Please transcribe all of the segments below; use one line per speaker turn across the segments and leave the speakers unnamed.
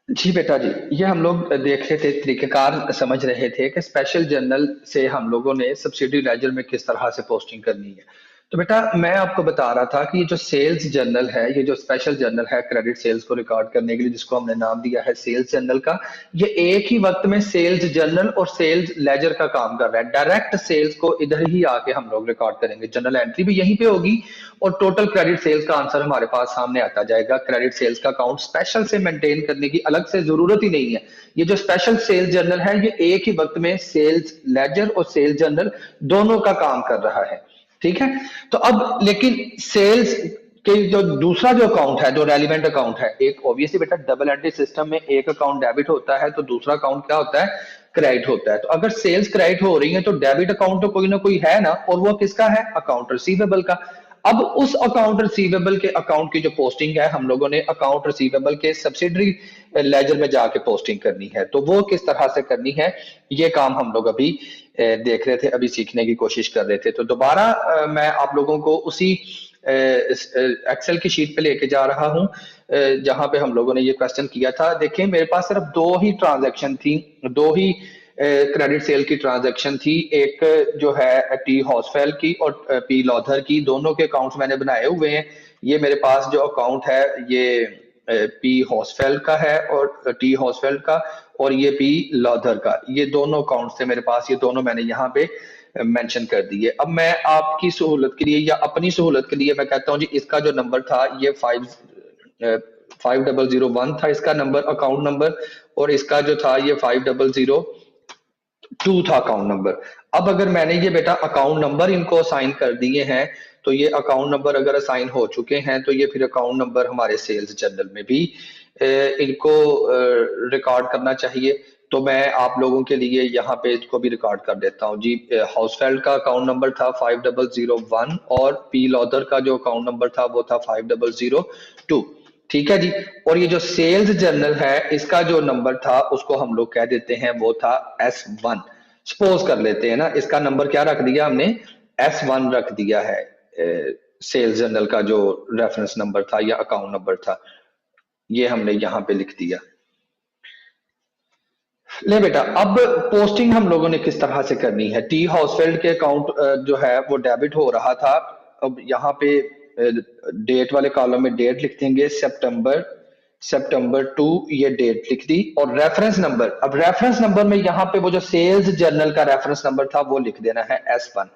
जी बेटा जी, ये हम लोग देख रहे थे, तरीक़ेकार समझ रहे थे कि स्पेशल जर्नल से हम लोगों ने सब्सिडी लेजर में किस तरह से पोस्टिंग करनी है। तो बेटा मैं आपको बता रहा था कि ये जो सेल्स जर्नल है, ये जो स्पेशल जर्नल है क्रेडिट सेल्स को रिकॉर्ड करने के लिए, जिसको हमने नाम दिया है सेल्स जर्नल का, ये एक ही वक्त में सेल्स जर्नल और सेल्स लेजर का काम कर रहा है। डायरेक्ट सेल्स को इधर ही आके हम लोग रिकॉर्ड करेंगे, जर्नल एंट्री भी यहीं पे होगी और टोटल क्रेडिट सेल्स का आंसर हमारे पास सामने आता जाएगा। क्रेडिट सेल्स का अकाउंट स्पेशल से मेंटेन करने की अलग से जरूरत ही नहीं है। ये जो स्पेशल सेल्स जर्नल है, ये एक ही वक्त में सेल्स लेजर और सेल्स जर्नल दोनों का काम कर रहा है। ठीक है। तो अब लेकिन सेल्स के जो दूसरा जो अकाउंट है, जो रेलिवेंट अकाउंट है, एक ऑब्वियसली बेटा डबल एंट्री सिस्टम में एक अकाउंट डेबिट होता है तो दूसरा अकाउंट क्या होता है, क्रेडिट होता है। तो अगर सेल्स क्रेडिट हो रही है तो डेबिट अकाउंट तो कोई ना कोई है ना, और वो किसका है, अकाउंट रिसीवेबल का। अब उस अकाउंट रिसीवेबल के अकाउंट की जो पोस्टिंग है, हम लोगों ने अकाउंट रिसीवेबल के सब्सिडरी लेजर में जाके पोस्टिंग करनी है। तो वो किस तरह से करनी है, ये काम हम लोग अभी देख रहे थे, अभी सीखने की कोशिश कर रहे थे। तो दोबारा मैं आप लोगों को उसी एक्सेल की शीट पे लेके जा रहा हूं जहां पे हम लोगों ने ये क्वेश्चन किया था। देखिए मेरे पास सिर्फ दो ही ट्रांजैक्शन थी, दो ही क्रेडिट सेल की ट्रांजैक्शन थी। एक जो है टी हॉस्फेल की और पी लॉथर की, दोनों के अकाउंट्स मैंने बनाए हुए हैं। ये मेरे पास जो अकाउंट है ये पी हॉस्फेल का है और टी हॉस्फेल का, और ये पी लॉथर का, ये दोनों अकाउंट थे मेरे पास, ये दोनों मैंने यहाँ पे मेंशन कर दिए। अब मैं आपकी सहूलत के लिए या अपनी सहूलत के लिए मैं कहता हूँ जी, इसका जो नंबर था ये 5001 था इसका नंबर, अकाउंट नंबर, और इसका जो था ये 5002 था अकाउंट नंबर। अब अगर मैंने ये बेटा अकाउंट नंबर इनको असाइन कर दिए हैं, तो ये अकाउंट नंबर अगर असाइन हो चुके हैं तो ये फिर अकाउंट नंबर हमारे सेल्स जर्नल में भी इनको रिकॉर्ड करना चाहिए। तो मैं आप लोगों के लिए यहाँ पे इसको भी रिकॉर्ड कर देता हूँ जी। हाउसफेल्ड का अकाउंट नंबर था 5001 और पी लॉदर का जो अकाउंट नंबर था वो था 5002। ठीक है जी। और ये जो सेल्स जर्नल है इसका जो नंबर था उसको हम लोग कह देते हैं वो था S1। सपोज कर लेते हैं ना, इसका नंबर क्या रख दिया हमने, S1 रख दिया है। सेल्स जर्नल का जो रेफरेंस नंबर था या अकाउंट नंबर था, ये हमने यहाँ पे लिख दिया। ले बेटा, अब पोस्टिंग हम लोगों ने किस तरह से करनी है। टी हाउसफेल्ड के अकाउंट जो है वो डेबिट हो रहा था। अब यहाँ पे डेट वाले कॉलम में डेट लिख देंगे, सितंबर सितंबर 2, ये डेट लिख दी। और रेफरेंस नंबर, अब रेफरेंस नंबर में यहाँ पे वो जो सेल्स जर्नल का रेफरेंस नंबर था वो लिख देना है S1।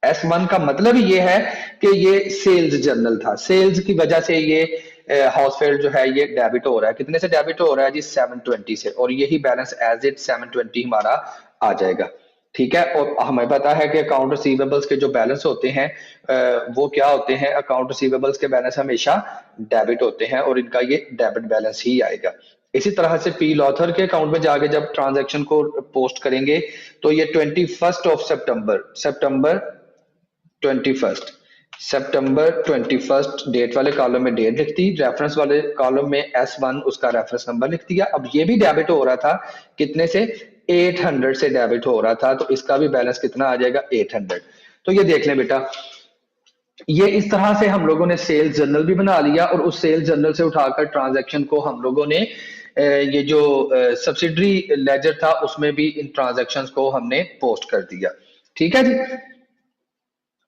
S1 का मतलब ये है कि ये सेल्स जर्नल था, सेल्स की वजह से ये हाउसफेल्ड जो है ये डेबिट हो रहा है। कितने से डेबिट हो रहा है जी, 720 से, और यही बैलेंस एज इट 720 हमारा आ जाएगा। ठीक है। और हमें पता है कि अकाउंट रिसीवेबल्स के जो बैलेंस होते हैं वो क्या होते हैं, अकाउंट रिसीवेबल्स के बैलेंस हमेशा डेबिट होते हैं और इनका ये डेबिट बैलेंस ही आएगा। इसी तरह से पी लॉथर के अकाउंट में जाके जब ट्रांजैक्शन को पोस्ट करेंगे तो ये 21 सितंबर 21 सितंबर 21 डेट वाले कॉलम में डेट लिख दी, रेफरेंस वाले कॉलम में S1 उसका रेफरेंस नंबर लिख दिया। अब ये भी डेबिट हो रहा था, कितने से, 800 से डेबिट हो रहा था, तो इसका भी बैलेंस कितना आ जाएगा, 800। तो ये देख लें बेटा, ये इस तरह से हम लोगों ने सेल्स जर्नल भी बना लिया और उस सेल्स जर्नल से उठाकर ट्रांजैक्शन को हम लोगों ने ये जो सब्सिडरी लेजर था उसमें भी इन ट्रांजैक्शंस को हमने पोस्ट कर दिया। ठीक है जी।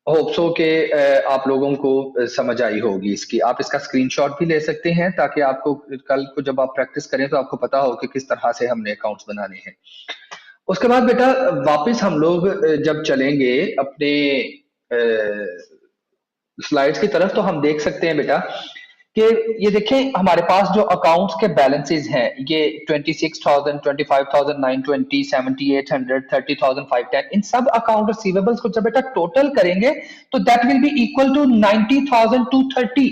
होप सो के आप लोगों को समझ आई होगी इसकी। आप इसका स्क्रीनशॉट भी ले सकते हैं ताकि आपको कल को जब आप प्रैक्टिस करें तो आपको पता हो कि किस तरह से हमने अकाउंट्स बनाने हैं। उसके बाद बेटा वापस हम लोग जब चलेंगे अपने स्लाइड्स की तरफ, तो हम देख सकते हैं बेटा कि ये देखें हमारे पास जो अकाउंट्स के बैलेंसेस हैं, ये 26,000, 25,000, 920, 7,800, 30,000, 510, इन सब अकाउंट रिसीवेबल्स को जब बेटा टोटल करेंगे तो that will be equal to 90,230।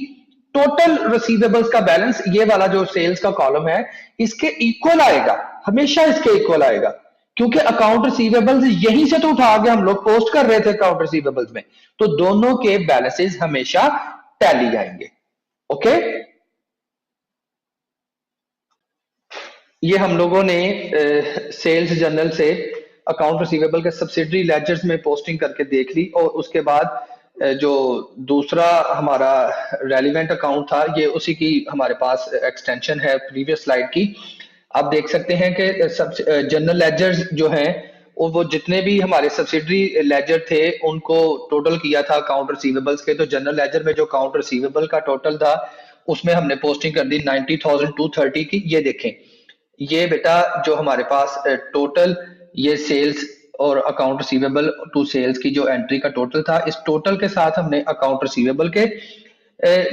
Total receivables का बैलेंस, ये वाला जो सेल्स का कॉलम है, इसके इक्वल आएगा, हमेशा इसके इक्वल आएगा, क्योंकि अकाउंट रिसीवेबल्स यहीं से तो उठा के हम लोग पोस्ट कर रहे थे अकाउंट रिसीवेबल्स में, तो दोनों के बैलेंसेस हमेशा टैली आएंगे। ओके। ये हम लोगों ने सेल्स जर्नल से अकाउंट रिसीवेबल के सब्सिडरी लेजर्स में पोस्टिंग करके देख ली, और उसके बाद जो दूसरा हमारा रेलिवेंट अकाउंट था, ये उसी की हमारे पास एक्सटेंशन है प्रीवियस स्लाइड की। आप देख सकते हैं कि सब जनरल लेजर्स जो हैं वो जितने भी हमारे सब्सिडरी लेजर थे उनको टोटल किया था अकाउंट रिसीवेबल्स के। तो जनरल लेजर में जो अकाउंट रिसीवेबल का टोटल था उसमें हमने पोस्टिंग कर दी 90,230 की। ये देखें, ये बेटा जो हमारे पास टोटल ये सेल्स और अकाउंट रिसीवेबल टू सेल्स की जो एंट्री का टोटल था, इस टोटल के साथ हमने अकाउंट रिसीवेबल के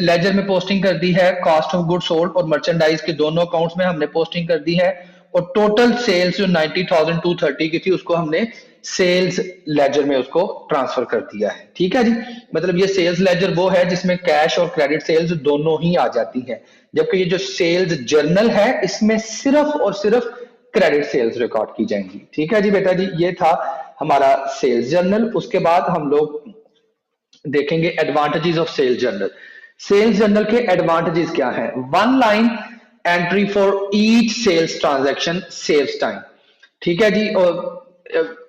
लेजर में पोस्टिंग कर दी है, कॉस्ट ऑफ गुड सोल्ड और मर्चेंडाइज के दोनों अकाउंट्स में हमने पोस्टिंग कर दी है, और टोटल सेल्स जो 90,230 की थी उसको हमने सेल्स लेजर में उसको ट्रांसफर कर दिया है। ठीक है जी, मतलब ये सेल्स लेजर वो है जिसमें कैश और क्रेडिट सेल्स दोनों ही आ जाती हैं, जबकि ये जो सेल्स जर्नल है इसमें सिर्फ और सिर्फ क्रेडिट सेल्स रिकॉर्ड की जाएंगी। ठीक है जी बेटा जी, ये था हमारा सेल्स जर्नल। उसके बाद हम लोग देखेंगे advantages of sales journal. Sales journal के एडवांटेजेस क्या हैं? One line entry for each sales transaction saves time. ठीक है जी, और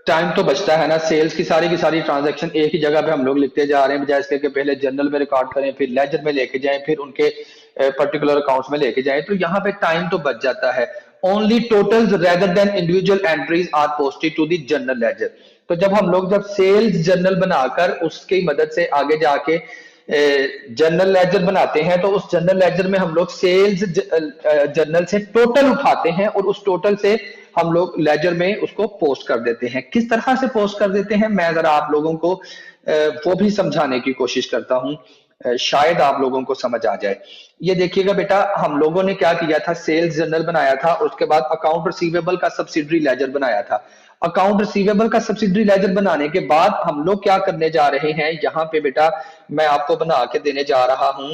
टाइम तो बचता है ना, सेल्स की सारी ट्रांजैक्शन एक ही जगह पे हम लोग लिखते जा रहे हैं, बजाय इसके कि पहले जर्नल में रिकॉर्ड करें, फिर लेजर में लेके जाएं, फिर उनके पर्टिकुलर अकाउंट्स में लेके जाएं, तो यहाँ पे टाइम तो बच जाता है। Only totals rather than individual entries are posted to the general ledger. तो जब सेल्स जर्नल बनाकर उसकी मदद से आगे जाके जनरल लेजर बनाते हैं, तो उस जनरल लेजर में हम लोग सेल्स जर्नल से टोटल उठाते हैं और उस टोटल से हम लोग लेजर में उसको पोस्ट कर देते हैं। किस तरह से पोस्ट कर देते हैं मैं जरा आप लोगों को वो भी समझाने की कोशिश करता हूं, शायद आप लोगों को समझ आ जाए। ये देखिएगा बेटा, हम लोगों ने क्या किया था, सेल्स जर्नल बनाया था, उसके बाद अकाउंट रिसीवेबल का सब्सिडरी लेजर बनाया था। अकाउंट रिसीवेबल का सब्सिडरी लेजर बनाने के बाद हम लोग क्या करने जा रहे हैं, यहाँ पे बेटा मैं आपको बना के देने जा रहा हूं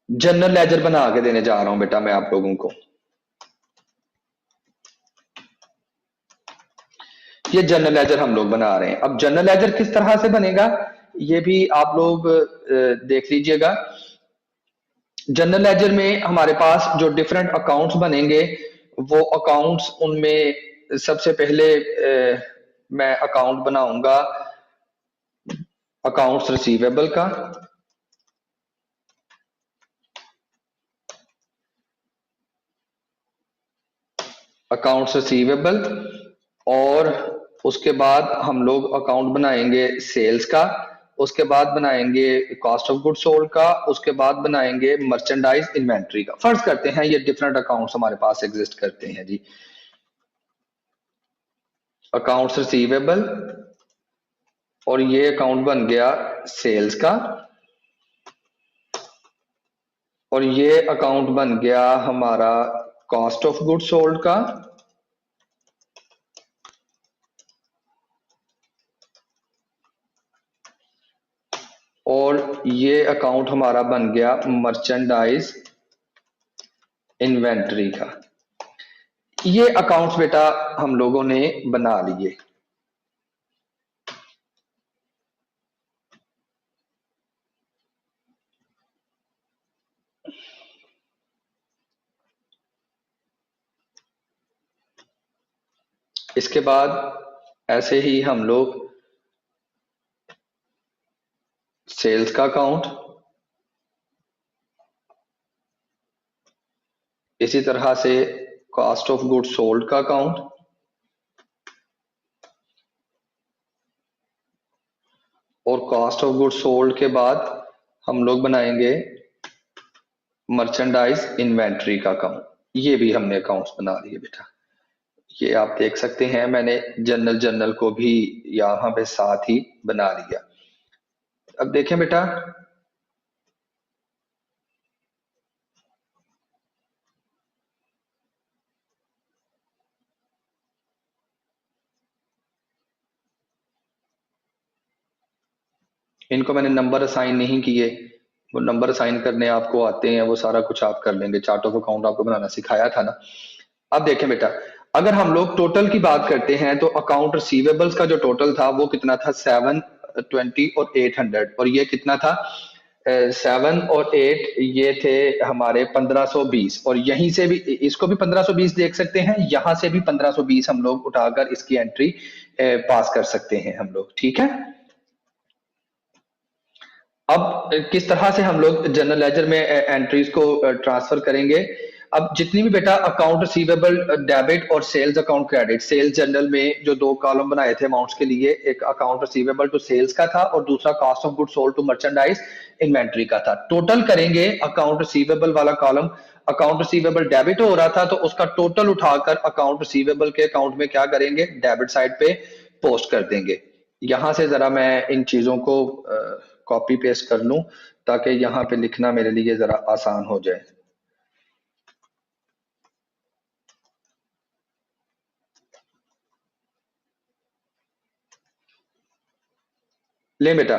जनरल लेजर बना के देने जा रहा हूं बेटा मैं आप लोगों को। ये जनरल लेजर हम लोग बना रहे हैं। अब जनरल लेजर किस तरह से बनेगा ये भी आप लोग देख लीजिएगा। जनरल लेजर में हमारे पास जो डिफरेंट अकाउंट्स बनेंगे, वो अकाउंट्स उनमें सबसे पहले मैं अकाउंट बनाऊंगा अकाउंट्स रिसीवेबल का, अकाउंट्स रिसीवेबल, और उसके बाद हम लोग अकाउंट बनाएंगे सेल्स का, उसके बाद बनाएंगे कॉस्ट ऑफ गुड सोल्ड का, उसके बाद बनाएंगे मर्चेंडाइज इन्वेंट्री का। फर्ज करते हैं ये डिफरेंट अकाउंट्स हमारे पास एग्जिस्ट करते हैं जी। अकाउंट्स रिसीवेबल, और ये अकाउंट बन गया सेल्स का, और ये अकाउंट बन गया हमारा कॉस्ट ऑफ गुड सोल्ड का, और ये अकाउंट हमारा बन गया मर्चेंडाइज इन्वेंट्री का। ये अकाउंट्स बेटा हम लोगों ने बना लिए। इसके बाद ऐसे ही हम लोग सेल्स का अकाउंट, इसी तरह से कॉस्ट ऑफ गुड सोल्ड का अकाउंट, और कॉस्ट ऑफ गुड सोल्ड के बाद हम लोग बनाएंगे मर्चेंडाइज इन्वेंट्री का अकाउंट। ये भी हमने अकाउंट्स बना लिए बेटा। ये आप देख सकते हैं मैंने जनरल को भी यहाँ पे साथ ही बना लिया। अब देखें बेटा, इनको मैंने नंबर असाइन नहीं किए, वो नंबर असाइन करने आपको आते हैं, वो सारा कुछ आप कर लेंगे। चार्ट ऑफ अकाउंट आपको बनाना सिखाया था ना। अब देखें बेटा, अगर हम लोग टोटल की बात करते हैं तो अकाउंट रिसीवेबल्स का जो टोटल था वो कितना था, 720 और 800, और ये कितना था 7 और 8, ये थे हमारे 1520, और यहीं से भी इसको भी 1520 देख सकते हैं, यहां से भी 1520 हम लोग उठाकर इसकी एंट्री पास कर सकते हैं हम लोग। ठीक है, अब किस तरह से हम लोग जनरल लेजर में एंट्रीज को ट्रांसफर करेंगे। अब जितनी भी बेटा अकाउंट रिसीवेबल डेबिट और sales account credit, sales journal में जो दो कॉलम बनाए थे अमाउंट्स के लिए, एक अकाउंट रिसीवेबल टू सेल्स का था और दूसरा cost of good sold to merchandise inventory का था। टोटल करेंगे अकाउंट रिसीवेबल वाला कॉलम, अकाउंट रिसीवेबल डेबिट हो रहा था तो उसका टोटल उठाकर अकाउंट रिसीवेबल के अकाउंट में क्या करेंगे, डेबिट साइड पे पोस्ट कर देंगे। यहां से जरा मैं इन चीजों को कॉपी पेस्ट कर लूं ताकि यहाँ पे लिखना मेरे लिए जरा आसान हो जाए। ले बेटा,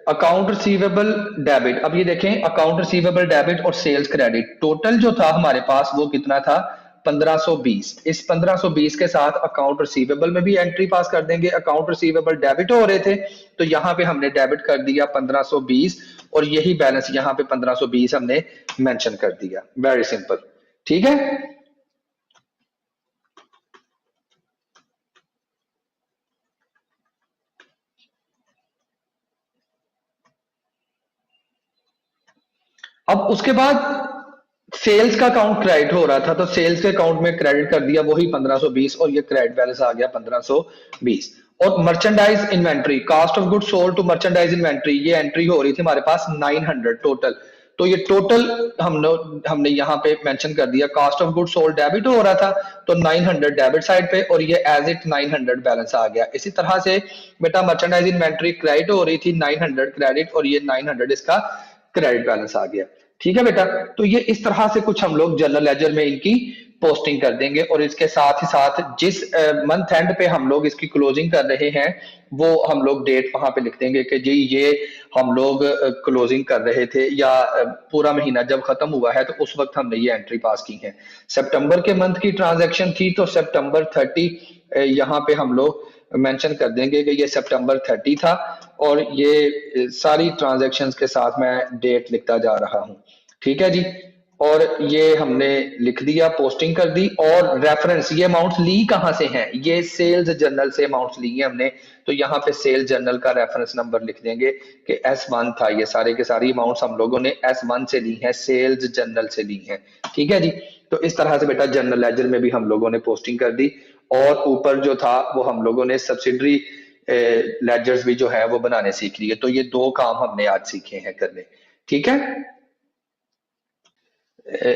अकाउंट रिसीवेबल डेबिट, अब ये देखें अकाउंट रिसीवेबल डेबिट और सेल्स क्रेडिट टोटल जो था हमारे पास वो कितना था, 1520। इस 1520 के साथ अकाउंट रिसीवेबल में भी एंट्री पास कर देंगे, अकाउंट रिसीवेबल डेबिट हो रहे थे तो यहां पे हमने डेबिट कर दिया 1520 और यही बैलेंस यहां पे 1520 हमने मेंशन कर दिया। वेरी सिंपल, ठीक है। अब उसके बाद सेल्स का अकाउंट क्रेडिट हो रहा था तो सेल्स के अकाउंट में क्रेडिट कर दिया वही 1520 और ये क्रेडिट बैलेंस आ गया 1520। और merchandise inventory, cost of good sold to merchandise inventory, ये एंट्री हो रही थी हमारे पास 900 टोटल। तो ये टोटल हमने यहाँ पे मेंशन कर दिया, cost of good sold debit हो रहा था तो 900 डेबिट साइड पे और ये एज इट 900 बैलेंस आ गया। इसी तरह से बेटा मर्चेंडाइज इन्वेंट्री क्रेडिट हो रही थी 900 क्रेडिट और ये 900 इसका क्रेडिट बैलेंस आ गया। ठीक है बेटा, तो ये इस तरह से कुछ हम लोग जनरल लेजर में इनकी पोस्टिंग कर देंगे और इसके साथ ही साथ जिस मंथ एंड पे हम लोग इसकी क्लोजिंग कर रहे हैं वो हम लोग डेट वहां पे लिख देंगे कि जी ये हम लोग क्लोजिंग कर रहे थे या पूरा महीना जब खत्म हुआ है तो उस वक्त हमने ये एंट्री पास की है। सितंबर के मंथ की ट्रांजैक्शन थी तो सितंबर 30 यहाँ पे हम लोग मेंशन कर देंगे कि ये सितंबर 30 था और ये सारी ट्रांजैक्शंस के साथ मैं डेट लिखता जा रहा हूं। ठीक है जी, और ये हमने लिख दिया, पोस्टिंग कर दी। और रेफरेंस, ये अमाउंट्स ली कहां से हैं, ये सेल्स जर्नल से अमाउंट्स लिए हमने तो यहाँ पे सेल्स जर्नल का रेफरेंस नंबर लिख देंगे कि S1 था। ये सारे के सारी अमाउंट्स हम लोगों ने S1 से ली हैं, सेल्स जर्नल से ली हैं। ठीक है जी, तो इस तरह से बेटा जनरल लेजर में भी हम लोगों ने पोस्टिंग कर दी और ऊपर जो था वो हम लोगों ने सब्सिडरी लेजर्स भी जो है वो बनाने सीख लिए। तो ये दो काम हमने आज सीखे हैं करने। ठीक है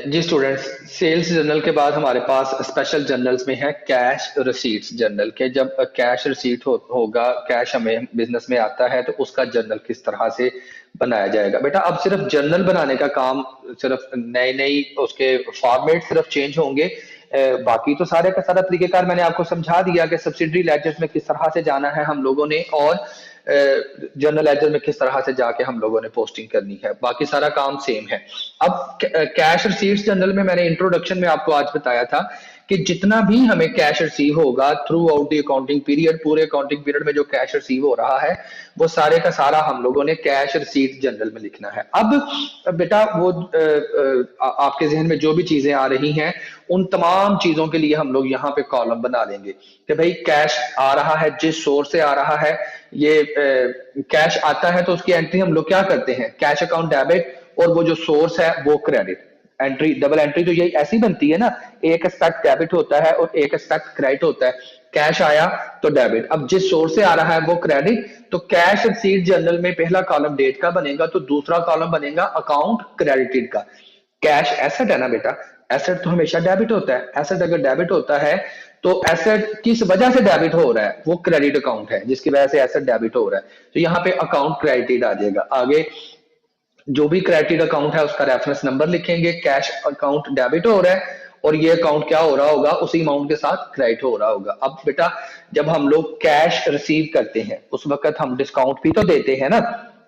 जी स्टूडेंट्स, सेल्स जर्नल के बाद हमारे पास स्पेशल जर्नल्स में है कैश रिसीट्स जर्नल के। जब कैश रिसीट होगा, कैश हमें बिजनेस में आता है तो उसका जर्नल किस तरह से बनाया जाएगा। बेटा अब सिर्फ जर्नल बनाने का काम, सिर्फ नए नई उसके फॉर्मेट सिर्फ चेंज होंगे, बाकी तो सारे का सारा तरीकेकार मैंने आपको समझा दिया कि सब्सिडरी लेजर्स में किस तरह से जाना है हम लोगों ने और जनरल लेजर में किस तरह से जाके हम लोगों ने पोस्टिंग करनी है। बाकी सारा काम सेम है। अब कैश रिसीट्स जनरल में मैंने इंट्रोडक्शन में आपको आज बताया था कि जितना भी हमें कैश रिसीव होगा through out the accounting period, पूरे अकाउंटिंग पीरियड में जो कैश रिसीव हो रहा है वो सारे का सारा हम लोगों ने कैश रिसीट जनरल में लिखना है। अब बेटा वो आपके जहन में जो भी चीजें आ रही हैं उन तमाम चीजों के लिए हम लोग यहाँ पे कॉलम बना लेंगे कि भाई कैश आ रहा है, जिस सोर्स से आ रहा है, ये कैश आता है तो उसकी एंट्री हम लोग क्या करते हैं, कैश अकाउंट डेबिट और वो जो सोर्स है वो क्रेडिट। एंट्री, डबल एंट्री तो यही ऐसी बनती है ना, एक एस्पेक्ट डेबिट होता है और एक एस्पेक्ट क्रेडिट होता है। कैश आया तो डेबिट, अब जिस सोर्स से आ रहा है वो क्रेडिट, तो कैश रिसीट जर्नल में पहला कॉलम डेट का बनेगा तो दूसरा कॉलम बनेगा अकाउंट क्रेडिटेड का। कैश एसेट है ना बेटा, एसेट तो हमेशा डेबिट होता है। एसेट अगर डेबिट होता है तो एसेट किस वजह से डेबिट हो रहा है, वो क्रेडिट अकाउंट है जिसकी वजह से एसेट डेबिट हो रहा है, तो यहाँ पे अकाउंट क्रेडिटेड आ जाएगा। आगे जो भी क्रेडिट अकाउंट है उसका रेफरेंस नंबर लिखेंगे, कैश अकाउंट डेबिट हो रहा है और ये अकाउंट क्या हो रहा होगा, उसी अमाउंट के साथ क्रेडिट हो रहा होगा। अब बेटा जब हम लोग कैश रिसीव करते हैं उस वक्त हम डिस्काउंट भी तो देते हैं ना।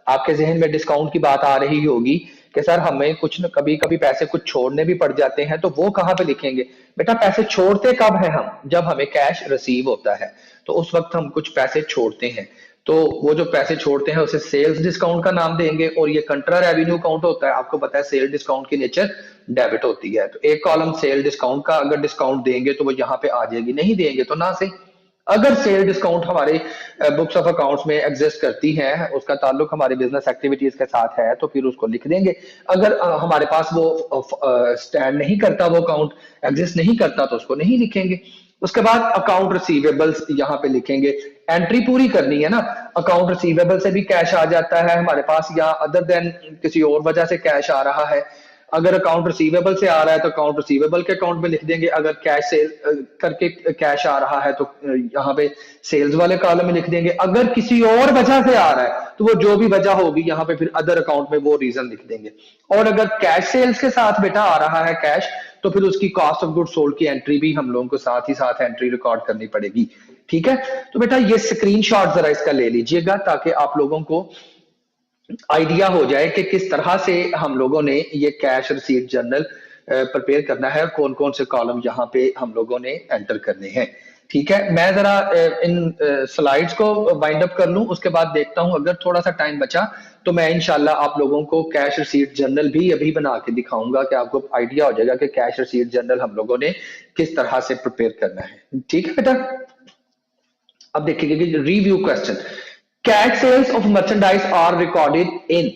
आपके जहन में डिस्काउंट की बात आ रही होगी कि सर हमें कुछ न कभी कभी पैसे कुछ छोड़ने भी पड़ जाते हैं, तो वो कहां पे लिखेंगे। बेटा पैसे छोड़ते कब है हम, जब हमें कैश रिसीव होता है तो उस वक्त हम कुछ पैसे छोड़ते हैं, तो वो जो पैसे छोड़ते हैं उसे सेल्स डिस्काउंट का नाम देंगे और ये कंट्रा रेवेन्यू अकाउंट होता है। आपको पता है सेल डिस्काउंट की नेचर डेबिट होती है, तो एक कॉलम सेल डिस्काउंट का अगर डिस्काउंट देंगे तो वो यहाँ पे आ जाएगी, नहीं देंगे तो ना से। अगर सेल डिस्काउंट हमारे बुक्स ऑफ अकाउंट्स में एग्जिस्ट करती है, उसका ताल्लुक हमारी बिजनेस एक्टिविटीज के साथ है, तो फिर उसको लिख देंगे। अगर हमारे पास वो स्टैंड नहीं करता, वो अकाउंट एग्जिस्ट नहीं करता, तो उसको नहीं लिखेंगे। उसके बाद अकाउंट रिसीवेबल्स यहाँ पे लिखेंगे। एंट्री पूरी करनी है ना, अकाउंट रिसीवेबल से भी कैश आ जाता है हमारे पास, या अदर देन किसी और वजह से कैश आ रहा है। अगर अकाउंट रिसीवेबल से आ रहा है तो अकाउंट रिसीवेबल के अकाउंट में लिख देंगे। अगर कैश सेल करके कैश आ रहा है तो यहाँ पे सेल्स वाले कॉलम में लिख देंगे। अगर किसी और वजह से आ रहा है तो वो जो भी वजह होगी यहाँ पे फिर अदर अकाउंट में वो रीजन लिख देंगे। और अगर कैश सेल्स के साथ बेटा आ रहा है कैश, तो फिर उसकी कॉस्ट ऑफ गुड सोल्ड की एंट्री भी हम लोगों को साथ ही साथ एंट्री रिकॉर्ड करनी पड़ेगी। ठीक है, तो बेटा ये स्क्रीनशॉट जरा इसका ले लीजिएगा ताकि आप लोगों को आइडिया हो जाए कि किस तरह से हम लोगों ने ये कैश रिसीट जर्नल प्रिपेयर करना है, कौन कौन से कॉलम यहाँ पे हम लोगों ने एंटर करने हैं। ठीक है, मैं जरा इन स्लाइड्स को वाइंड अप कर लूं, उसके बाद देखता हूं अगर थोड़ा सा टाइम बचा तो मैं इंशाल्लाह आप लोगों को कैश रिसीट जर्नल भी अभी बना के दिखाऊंगा कि आपको आइडिया हो जाएगा कि कैश रिसीट जर्नल हम लोगों ने किस तरह से प्रिपेयर करना है। ठीक है बेटा, अब देखिए review question. Cash sales of merchandise are recorded in,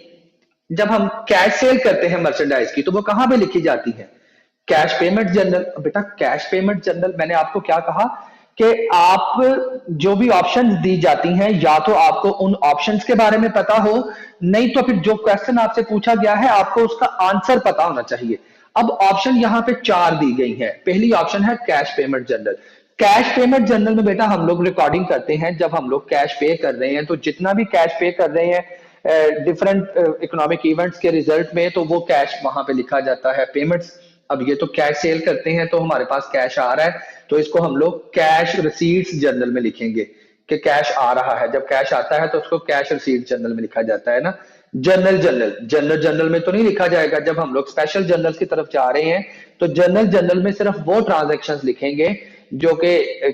जब हम कैश सेल करते हैं मर्चेंडाइज की तो वो कहां पे लिखी जाती है? Cash payment general. बेटा कैश पेमेंट जनरल मैंने आपको क्या कहा कि आप जो भी ऑप्शंस दी जाती हैं या तो आपको उन ऑप्शंस के बारे में पता हो, नहीं तो फिर जो क्वेश्चन आपसे पूछा गया है आपको उसका आंसर पता होना चाहिए। अब ऑप्शन यहां पे 4 दी गई है। पहली ऑप्शन है cash payment general. Cash payment general में बेटा हम लोग रिकॉर्डिंग करते हैं जब हम लोग कैश पे कर रहे हैं, तो जितना भी कैश पे कर रहे हैं डिफरेंट इकोनॉमिक इवेंट्स के रिजल्ट में, तो वो कैश वहां पे लिखा जाता है पेमेंट्स। अब ये तो कैश सेल करते हैं तो हमारे पास कैश आ रहा है, तो इसको हम लोग कैश रिसीट्स जर्नल में लिखेंगे कि कैश आ रहा है। जब कैश आता है तो उसको कैश रिसीट जर्नल में लिखा जाता है ना। जनरल जनरल जनरल जनरल में तो नहीं लिखा जाएगा। जब हम लोग स्पेशल जनरल की तरफ जा रहे हैं तो जनरल जनरल में सिर्फ वो ट्रांजेक्शन लिखेंगे जो कि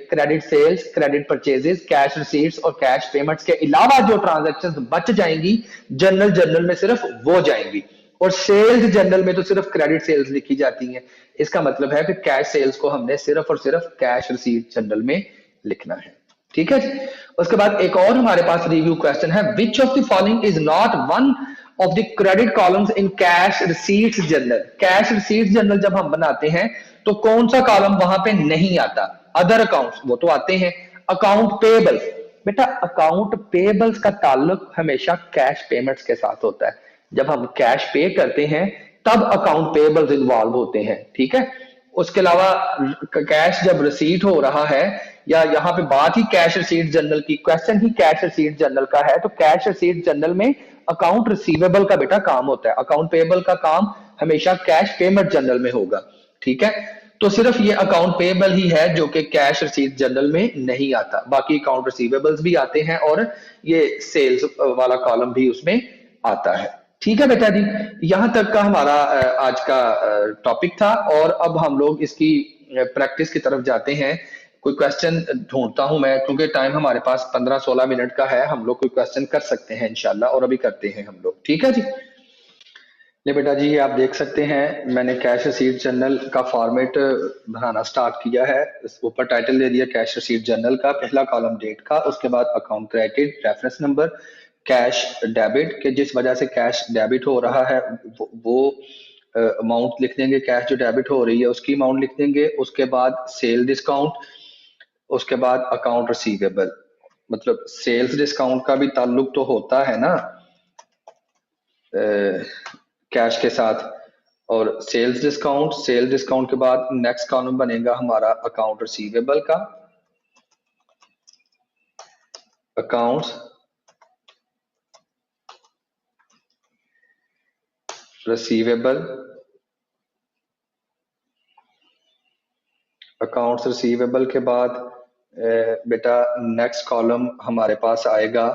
credit sales, credit purchases, cash receipts और कैश पेमेंट्स के अलावा जो ट्रांजेक्शन बच जाएंगी जनरल जनरल में सिर्फ वो जाएंगी। और सेल्स जनरल में तो सिर्फ क्रेडिट सेल्स लिखी जाती हैं। इसका मतलब है कि कैश सेल्स को हमने सिर्फ और सिर्फ कैश रिसीट जनरल में लिखना है। ठीक है जी। उसके बाद एक और हमारे पास रिव्यू क्वेश्चन है, which of the following is not one of the credit columns in cash receipts journal. Cash receipts journal जब हम बनाते हैं तो कौन सा कॉलम वहां पे नहीं आता? अदर अकाउंट्स वो तो आते हैं। अकाउंट पेबल, बेटा अकाउंट पेबल्स का ताल्लुक हमेशा कैश पेमेंट्स के साथ होता है। जब हम कैश पे करते हैं तब अकाउंट पेबल्स इन्वॉल्व होते हैं। ठीक है, उसके अलावा कैश जब रिसीट हो रहा है, या यहाँ पे बात ही कैश रिसीट जनरल की, क्वेश्चन ही कैश रिसीट जनरल का है, तो कैश रिसीट जनरल में अकाउंट रिसीवेबल का बेटा काम होता है। अकाउंट पेबल का काम हमेशा कैश पेमेंट जनरल में होगा। ठीक है, तो सिर्फ ये अकाउंट पेबल ही है जो कि कैश रिसीट जनरल में नहीं आता। बाकी अकाउंट रिसीवेबल्स भी आते हैं और ये सेल्स वाला कॉलम भी उसमें आता है। ठीक है बेटा जी, यहां तक का हमारा आज का टॉपिक था। और अब हम लोग इसकी प्रैक्टिस की तरफ जाते हैं। कोई क्वेश्चन ढूंढता हूं मैं, क्योंकि टाइम हमारे पास 15-16 मिनट का है। हम लोग कोई क्वेश्चन कर सकते हैं इंशाल्लाह, और अभी करते हैं हम लोग। ठीक है जी, ले बेटा जी ये आप देख सकते हैं मैंने कैश रिसीट जर्नल का फॉर्मेट बनाना स्टार्ट किया है। ऊपर टाइटल दे दिया कैश रिसीट जर्नल का, पहला कॉलम डेट का, उसके बाद account credit, reference number, cash debit के जिस वजह से कैश डेबिट हो रहा है वो अमाउंट लिख देंगे। कैश जो डेबिट हो रही है उसकी अमाउंट लिख देंगे। उसके बाद सेल डिस्काउंट, उसके बाद अकाउंट रिसीवेबल। मतलब सेल्स डिस्काउंट का भी ताल्लुक तो होता है ना कैश के साथ। और सेल्स डिस्काउंट, सेल डिस्काउंट के बाद नेक्स्ट कॉलम बनेगा हमारा अकाउंट रिसीवेबल का। अकाउंट्स रिसीवेबल, अकाउंट्स रिसीवेबल के बाद बेटा नेक्स्ट कॉलम हमारे पास आएगा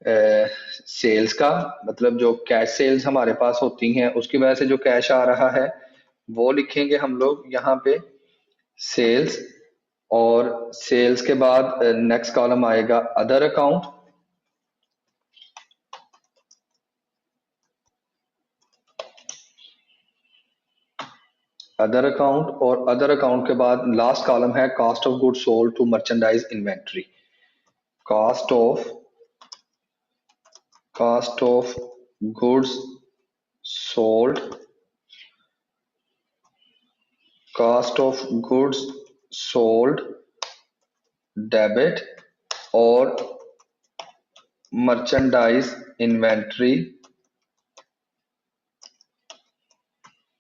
सेल्स का। मतलब जो कैश सेल्स हमारे पास होती हैं उसकी वजह से जो कैश आ रहा है वो लिखेंगे हम लोग यहाँ पे सेल्स। और सेल्स के बाद नेक्स्ट कॉलम आएगा अदर अकाउंट। अदर अकाउंट, और अदर अकाउंट के बाद लास्ट कॉलम है cost of goods sold to merchandise inventory. Cost of goods sold, cost of goods sold debit और मर्चेंडाइज इन्वेंट्री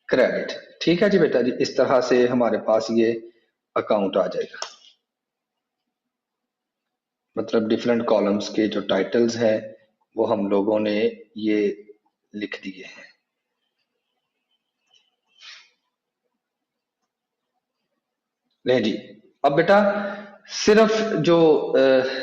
क्रेडिट। ठीक है जी बेटा जी, इस तरह से हमारे पास ये अकाउंट आ जाएगा। मतलब डिफरेंट कॉलम्स के जो टाइटल्स हैं वो हम लोगों ने ये लिख दिए हैं। नहीं जी, अब बेटा सिर्फ जो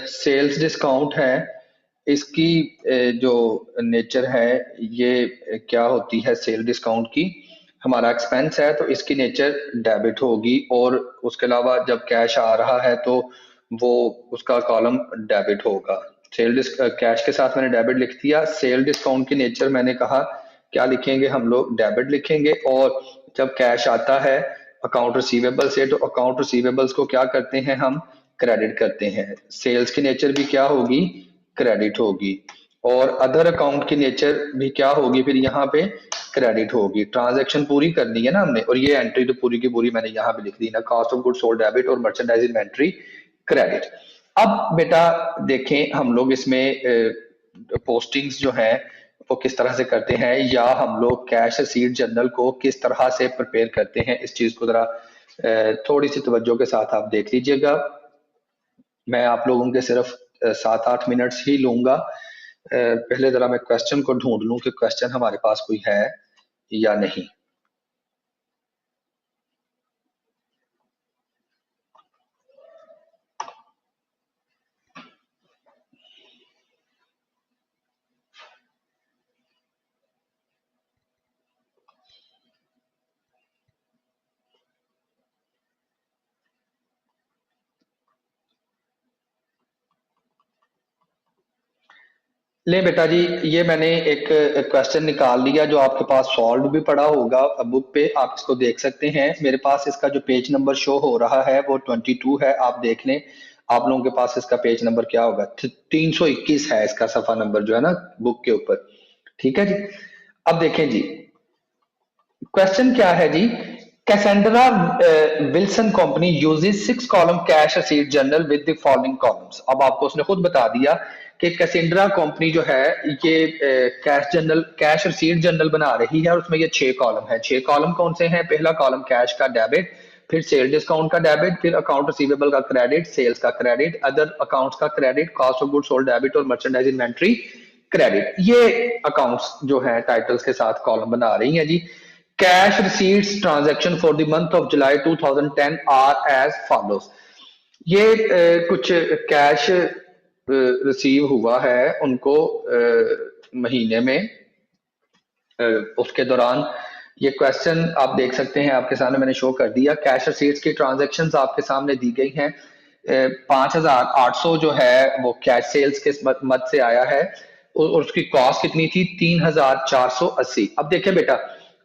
सेल्स डिस्काउंट है इसकी जो नेचर है ये क्या होती है, सेल डिस्काउंट की हमारा एक्सपेंस है तो इसकी नेचर डेबिट होगी, और उसके अलावा जब कैश आ रहा है तो वो उसका कॉलम डेबिट होगा। कैश के साथ मैंने डेबिट लिख दिया। सेल डिस्काउंट की नेचर मैंने कहा क्या लिखेंगे हम लोग, डेबिट लिखेंगे। और जब कैश आता है अकाउंट रिसीवेबल से तो अकाउंट रिसीवेबल्स को क्या करते हैं हम, क्रेडिट करते हैं। सेल्स की नेचर भी क्या होगी, क्रेडिट होगी। और अदर अकाउंट की नेचर भी क्या होगी, फिर यहाँ पे क्रेडिट होगी। ट्रांजैक्शन पूरी करनी है ना हमने, और ये एंट्री तो पूरी की पूरी मैंने यहाँ पे लिख दी ना, cost of goods sold debit और मर्चेंडाइज इन्वेंट्री क्रेडिट। अब बेटा देखें हम लोग इसमें पोस्टिंग्स जो है वो किस तरह से करते हैं, या हम लोग कैश रिसीट जर्नल को किस तरह से प्रिपेयर करते हैं, इस चीज को जरा थोड़ी सी तवज्जो के साथ आप देख लीजिएगा। मैं आप लोगों के सिर्फ 7-8 मिनट्स ही लूंगा। पहले जरा मैं क्वेश्चन को ढूंढ लूं कि क्वेश्चन हमारे पास कोई है या नहीं। ले बेटा जी, ये मैंने एक क्वेश्चन निकाल लिया जो आपके पास सॉल्व भी पड़ा होगा बुक पे, आप इसको देख सकते हैं। मेरे पास इसका जो पेज नंबर शो हो रहा है वो 22 है, आप देख लें। आप लोगों के पास इसका पेज नंबर क्या होगा, 321 है इसका सफा नंबर जो है ना बुक के ऊपर। ठीक है जी, अब देखें जी क्वेश्चन क्या है जी। Cassandra Wilson company uses 6 column cash receipt journal with the following columns. अब आपको उसने खुद बता दिया कि कैसेंड्रा कंपनी जो है ये कैश रसीट जर्नल बना रही है, और उसमें ये 6 कॉलम है। 6 कॉलम कौन से हैं, पहला कॉलम कैश का डेबिट, फिर सेल डिस्काउंट का डेबिट, फिर अकाउंट रिसीवेबल का क्रेडिट, सेल्स का क्रेडिट, अदर अकाउंट्स का credit, cost of goods sold debit और मर्चेंडाइज इन्वेंट्री क्रेडिट। ये अकाउंट्स जो है टाइटल्स के साथ कॉलम बना रही है जी। Cash receipts transaction for the month of July 2010 are as follows। ये कुछ कैश रिसीव हुआ है उनको महीने में, उसके दौरान ये क्वेश्चन आप देख सकते हैं, आपके सामने मैंने शो कर दिया। कैश रिसीट्स की ट्रांजैक्शंस आपके सामने दी गई हैं। 5,800 जो है वो कैश सेल्स के मद से आया है, और उसकी कॉस्ट कितनी थी, 3,480। अब देखें बेटा,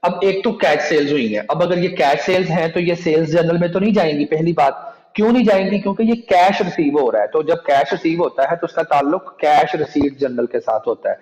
अब एक तो कैश सेल्स हुई है, अब अगर ये कैश सेल्स हैं तो ये सेल्स जर्नल में तो नहीं जाएंगी। पहली बात क्यों नहीं जाएंगी, क्योंकि ये कैश रिसीव हो रहा है, तो जब कैश रिसीव होता है तो उसका ताल्लुक कैश रिसीट जर्नल के साथ होता है।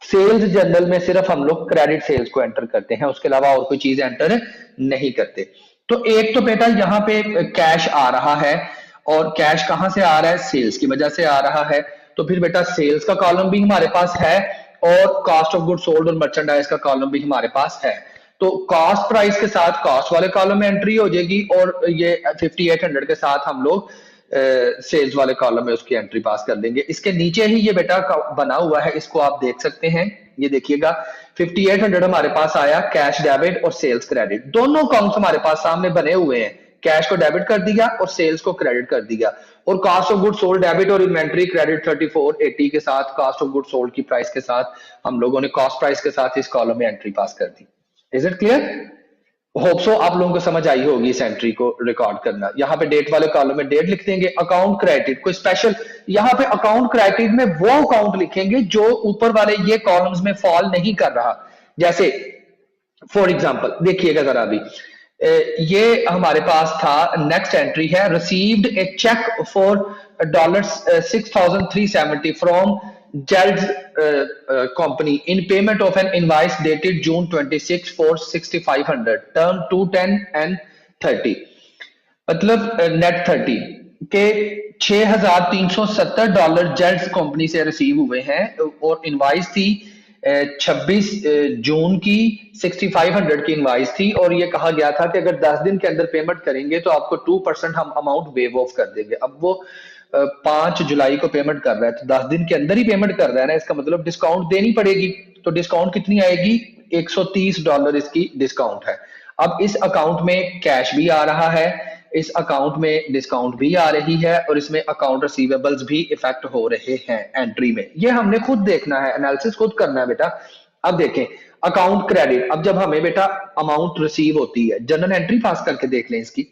सेल्स जर्नल में सिर्फ हम लोग क्रेडिट सेल्स को एंटर करते हैं, उसके अलावा और कोई चीज एंटर नहीं करते। तो एक तो बेटा यहाँ पे कैश आ रहा है, और कैश कहां से आ रहा है, सेल्स की वजह से आ रहा है। तो फिर बेटा सेल्स का कॉलम भी हमारे पास है, और कॉस्ट ऑफ गुड सोल्ड और मर्चेंडाइज का कॉलम भी हमारे पास है। तो कॉस्ट प्राइस के साथ कॉस्ट वाले कॉलम में एंट्री हो जाएगी, और ये 5800 के साथ हम लोग सेल्स वाले कॉलम में उसकी एंट्री पास कर देंगे। इसके नीचे ही ये बेटा बना हुआ है, इसको आप देख सकते हैं, ये देखिएगा 5800 हमारे पास आया, कैश डेबिट और सेल्स क्रेडिट दोनों अकाउंट हमारे पास सामने बने हुए हैं। कैश को डेबिट कर दिया और सेल्स को क्रेडिट कर दिया, और cost of good sold debit और इन्वेंट्री क्रेडिट 3480 के साथ कॉस्ट ऑफ गुड सोल्ड की प्राइस के साथ हम लोगों ने कॉस्ट प्राइस के साथ इस कॉलम में एंट्री पास कर दी। Is it clear? Hope so आप लोगों को समझ आई होगी इस एंट्री को रिकॉर्ड करना। यहाँ पे डेट वाले कॉलम में डेट लिख देंगे, अकाउंट क्रेडिट कोई स्पेशल, यहाँ पे अकाउंट क्रेडिट में वो अकाउंट लिखेंगे जो ऊपर वाले ये कॉलम्स में फॉल नहीं कर रहा। जैसे फॉर एग्जांपल देखिएगा जरा अभी, ये हमारे पास था। नेक्स्ट एंट्री है, received a cheque for $6,370 from Geld company in payment of an invoice dated June 26 for 6,500 term 210 and 30, मतलब नेट 30 के $6,370 जेल्स कंपनी से रिसीव हुए हैं, और इनवाइस थी 26 जून की, 6,500 की इनवाइस थी, और ये कहा गया था कि अगर 10 दिन के अंदर पेमेंट करेंगे तो आपको 2% हम अमाउंट वेव ऑफ कर देंगे। अब वो 5 जुलाई को पेमेंट कर रहा है, तो 10 दिन के अंदर ही पेमेंट कर रहा है ना, इसका मतलब डिस्काउंट देनी पड़ेगी। तो डिस्काउंट कितनी आएगी? $130 इसकी डिस्काउंट है। अब इस अकाउंट में कैश भी आ रहा है, इस अकाउंट में डिस्काउंट भी आ रही है, और इसमें अकाउंट रिसीवेबल्स भी इफेक्ट हो रहे हैं एंट्री में। ये हमने खुद देखना है, एनालिसिस खुद करना है बेटा। अब देखें अकाउंट क्रेडिट, अब जब हमें बेटा अमाउंट रिसीव होती है, जनरल एंट्री पास करके देख लें इसकी,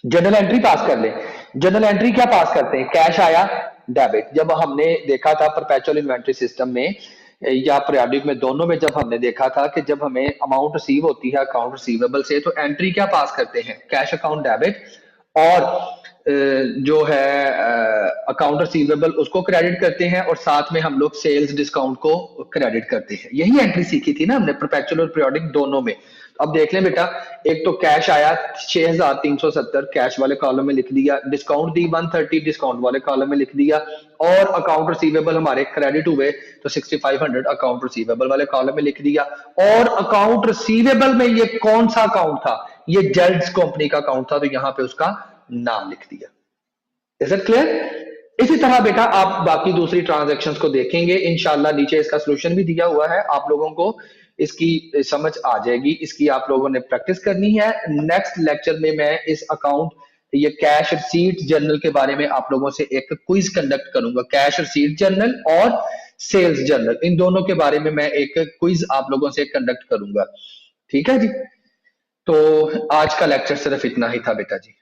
जनरल एंट्री पास कर लें। जनरल एंट्री क्या पास करते हैं? कैश आया, डेबिट। जब हमने देखा था परपेचुअल इन्वेंट्री सिस्टम में या पीरियोडिक में, दोनों में जब हमने देखा था कि जब हमें अमाउंट रिसीव होती है अकाउंट रिसीवेबल से, तो एंट्री क्या पास करते हैं? कैश अकाउंट डेबिट, और जो है अकाउंट रिसीवेबल उसको क्रेडिट करते हैं, और साथ में हम लोग सेल्स डिस्काउंट को क्रेडिट करते हैं। यही एंट्री सीखी थी ना हमने परपेचुअल और पीरियोडिक दोनों में। अब देख लें बेटा, एक तो कैश आया 6,370, कैश वाले कॉलम में लिख दिया, डिस्काउंट दी 130, डिस्काउंट वाले कॉलम में लिख दिया, और अकाउंट रिसीवेबल हमारे क्रेडिट हुए तो 6,500 अकाउंट रिसीवेबल वाले कॉलम में लिख दिया। और अकाउंट रिसीवेबल में ये कौन सा अकाउंट था? ये जेल्स कंपनी का अकाउंट था, तो यहां पे उसका नाम लिख दिया। Is it clear? इसी तरह बेटा आप बाकी दूसरी ट्रांजैक्शंस को देखेंगे इंशाल्लाह, नीचे इसका सोल्यूशन भी दिया हुआ है, आप लोगों को इसकी समझ आ जाएगी। इसकी आप लोगों ने प्रैक्टिस करनी है। नेक्स्ट लेक्चर में मैं इस अकाउंट, ये कैश रिसीट जर्नल के बारे में आप लोगों से एक क्विज कंडक्ट करूंगा। कैश रिसीट जर्नल और सेल्स जर्नल, इन दोनों के बारे में मैं एक क्विज आप लोगों से कंडक्ट करूंगा। ठीक है जी, तो आज का लेक्चर सिर्फ इतना ही था बेटा जी।